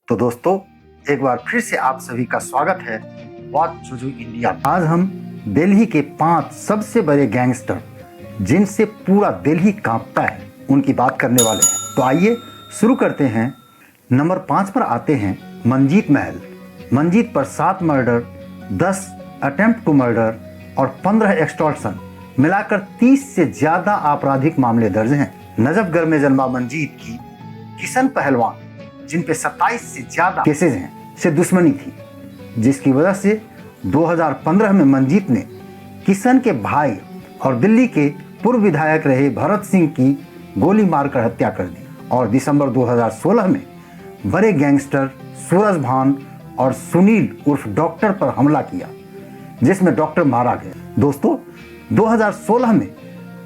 तो दोस्तों, एक बार फिर से आप सभी का स्वागत है वॉच जुजू इंडिया। आज हम दिल्ली के 5 सबसे बड़े गैंगस्टर जिनसे पूरा दिल्ली कांपता है उनकी बात करने वाले हैं। तो आइए शुरू करते हैं। नंबर 5 पर आते हैं मंजीत महल। मंजीत पर 7 मर्डर, 10 अटेम्प्ट टू मर्डर और 15 एक्सटॉर्शन मिलाकर 30 से ज्यादा आपराधिक मामले दर्ज हैं। नजफगढ़ में जन्मा मंजीत की किशन पहलवान, जिन पे 27 से ज्यादा केसेस हैं, से दुश्मनी थी, जिसकी वजह से 2015 में मंजीत ने किशन के भाई और दिल्ली के पूर्व विधायक रहे भरत सिंह की गोली मारकर हत्या कर दी। और दिसंबर 2016 में बड़े गैंगस्टर सूरज भान और सुनील उर्फ डॉक्टर पर हमला किया, जिसमें डॉक्टर मारा गया। दोस्तों, 2016 में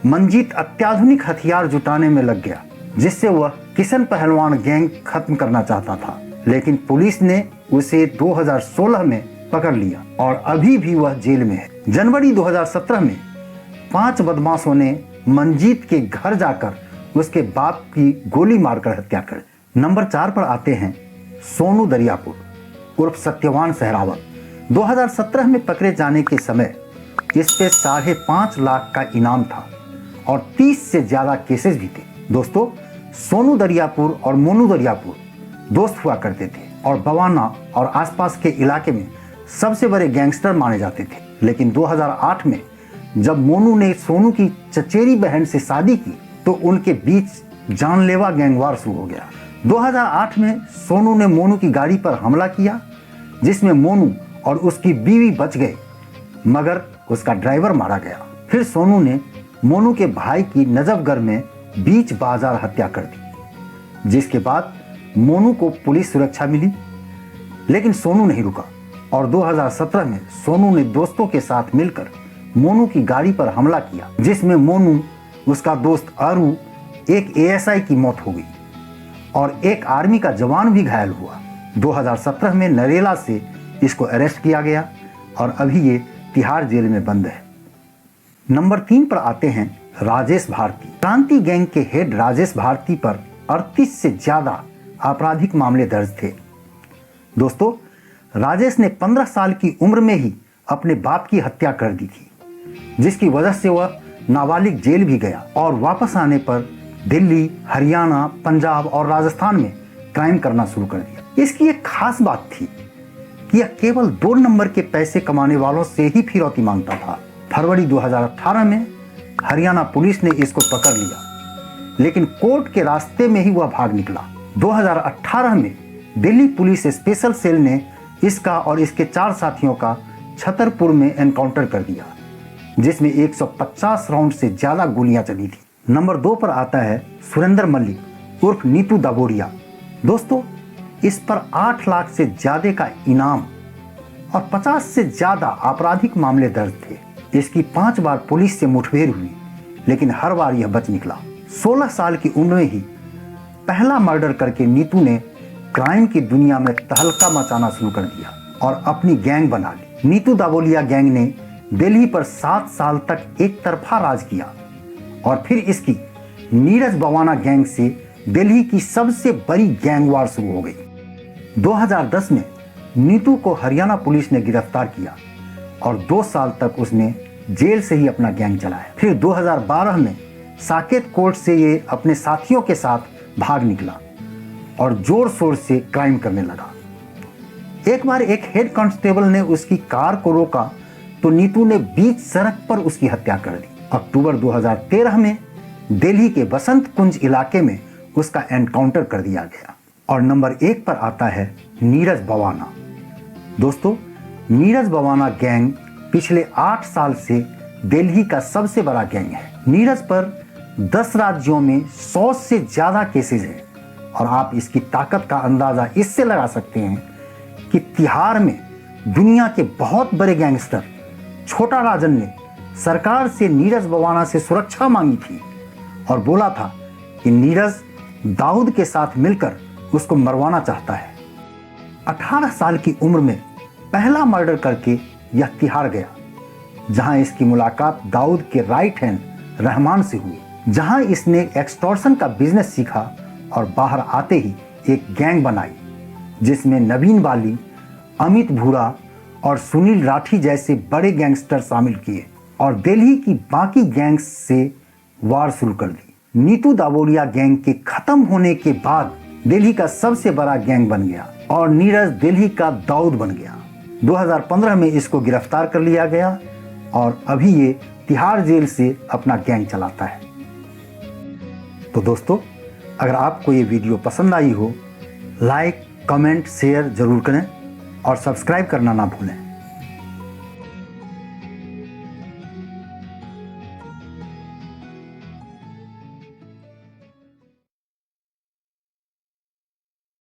मंजीत अत्याधुनिक हथियार जुटाने में लग गया, जिससे वह किशन पहलवान गैंग खत्म करना चाहता था, लेकिन पुलिस ने उसे 2016 में पकड़ लिया और अभी भी वह जेल में है। जनवरी 2017 में 5 बदमाशों ने मंजीत के घर जाकर उसके बाप की गोली मारकर हत्या कर दी। नंबर 4 पर आते हैं सोनू दरियापुर उर्फ सत्यवान सहरावत। 2017 में पकड़े जाने के समय इस पे 5.5 लाख का इनाम था और 30 से ज्यादा केसेस भी थे। दोस्तों, सोनू दरियापुर और मोनू दरियापुर दोस्त हुआ करते थे और बवाना और आसपास के इलाके में सबसे बड़े गैंगस्टर माने जाते थे। लेकिन 2008 में जब मोनू ने सोनू की चचेरी बहन से शादी की तो उनके बीच जानलेवा गैंगवार शुरू हो गया। 2008 में सोनू ने मोनू की गाड़ी पर हमला किया, जिसमें मोनू और उसकी बीवी बच गए, मगर उसका ड्राइवर मारा गया। फिर सोनू ने मोनू के भाई की नजफगढ़ में बीच बाजार हत्या कर दी, जिसके बाद मोनू को पुलिस सुरक्षा मिली, लेकिन सोनू नहीं रुका और 2017 में सोनू ने दोस्तों के साथ मिलकर मोनू की गाड़ी पर हमला किया, जिसमें मोनू, उसका दोस्त अरू, एक एएसआई की मौत हो गई और एक आर्मी का जवान भी घायल हुआ। 2017 में नरेला से इसको अरेस्ट किया गया और अभी ये तिहाड़ जेल में बंद है। नंबर 3 पर आते हैं राजेश भारती। क्रांति गैंग के हेड राजेश भारती पर 38 से ज्यादा आपराधिक मामले दर्ज थे। दोस्तों, राजेश ने 15 साल की उम्र में ही अपने बाप की हत्या कर दी थी, जिसकी वजह से वह नाबालिग जेल भी गया और वापस आने पर दिल्ली, हरियाणा, पंजाब और राजस्थान में क्राइम करना शुरू कर दिया। इसकी एक खास बात थी कि यह केवल 2 नंबर के पैसे कमाने वालों से ही फिरौती मांगता था। फरवरी 2018 में हरियाणा पुलिस ने इसको पकड़ लिया, लेकिन कोर्ट के रास्ते में ही वह भाग निकला। 2018 में दिल्ली पुलिस स्पेशल सेल ने इसका और इसके 4 साथियों का छतरपुर में एनकाउंटर कर दिया, जिसमें 150 राउंड से ज्यादा गोलियां चली थी। नंबर 2 पर आता है सुरेंद्र मल्लिक उर्फ नीतू दाबोरिया। दोस्तों, इस पर 8 लाख से ज्यादा का इनाम और 50 से ज्यादा आपराधिक मामले दर्ज थे। इसकी 5 बार पुलिस से मुठभेड़ हुई, लेकिन हर बार यह बच निकला। 16 साल की उम्र में ही पहला मर्डर करके नीतू ने क्राइम की दुनिया में तहलका मचाना शुरू कर दिया और अपनी गैंग बना ली। नीतू दाबोलिया गैंग ने दिल्ली पर 7 साल तक एक तरफा राज किया और फिर इसकी नीरज बवाना गैंग से दिल्ली की सबसे बड़ी गैंग वार शुरू हो गई। 2010 में नीतू को हरियाणा पुलिस ने गिरफ्तार किया और 2 साल तक उसने जेल से ही अपना गैंग चलाया। फिर 2012 में साकेत कोर्ट से ये अपने साथियों के साथ भाग निकला और जोर शोर से क्राइम करने लगा। एक बार एक हेड कांस्टेबल ने उसकी कार को रोका तो नीतू ने बीच सड़क पर उसकी हत्या कर दी। अक्टूबर 2013 में दिल्ली के बसंत कुंज इलाके में उसका एनकाउंटर कर दिया गया। और नंबर 1 पर आता है नीरज बवाना। दोस्तों, नीरज बवाना गैंग पिछले 8 साल से दिल्ली का सबसे बड़ा गैंग है। नीरज पर 10 राज्यों में 100 से ज्यादा केसेस हैं और आप इसकी ताकत का अंदाजा इससे लगा सकते हैं कि तिहाड़ में दुनिया के बहुत बड़े गैंगस्टर छोटा राजन ने सरकार से नीरज बवाना से सुरक्षा मांगी थी और बोला था कि नीरज दाऊद के साथ मिलकर उसको मरवाना चाहता है। 18 साल की उम्र में पहला मर्डर करके यह तिहाड़ गया, जहां इसकी मुलाकात दाऊद के राइट हैंड रहमान से हुई, जहां इसने एक्सटॉर्शन का बिजनेस सीखा और बाहर आते ही एक गैंग बनाई जिसमें नवीन बाली, अमित भूरा और सुनील राठी जैसे बड़े गैंगस्टर शामिल किए और दिल्ली की बाकी गैंग्स से वार शुरू कर दी। नीतू दावोरिया गैंग के खत्म होने के बाद दिल्ली का सबसे बड़ा गैंग बन गया और नीरज दिल्ली का दाऊद बन गया। 2015 में इसको गिरफ्तार कर लिया गया और अभी ये तिहाड़ जेल से अपना गैंग चलाता है। तो दोस्तों, अगर आपको ये वीडियो पसंद आई हो, लाइक, कमेंट, शेयर जरूर करें और सब्सक्राइब करना ना भूलें।